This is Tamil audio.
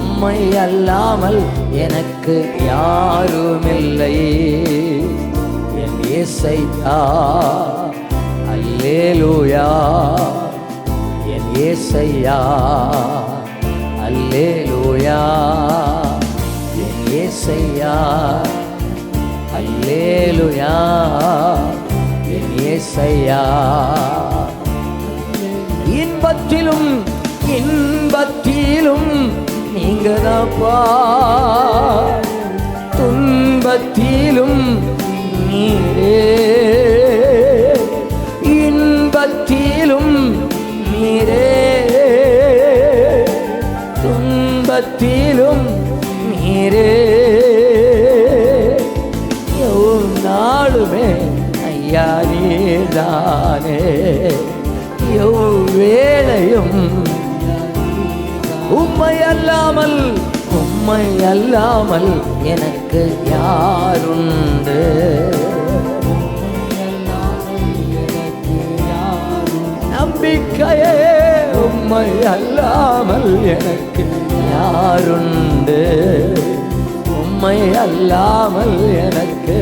உம்மை அல்லாமல் எனக்கு யாருமில்லை. என் இயேசையா அல்லேலூயா, என் இயேசையா அல்லேலூயா, என் இயேசையா அல்லேலூயா, என் இயேசையா. இன்பத்திலும் இன்பத்திலும் நீங்கதாப்பா, துன்பத்திலும் நீரே. இன்பத்திலும் நீரே, துன்பத்திலும் நீரே. நாளுமே ஐயா நீர்தானே, வேளையும் உம்மை அல்லாமல் உம்மை அல்லாமல் எனக்கு யாருண்டு. நம்பிக்கையே உம்மை அல்லாமல் எனக்கு யாருண்டு, உம்மை அல்லாமல் எனக்கு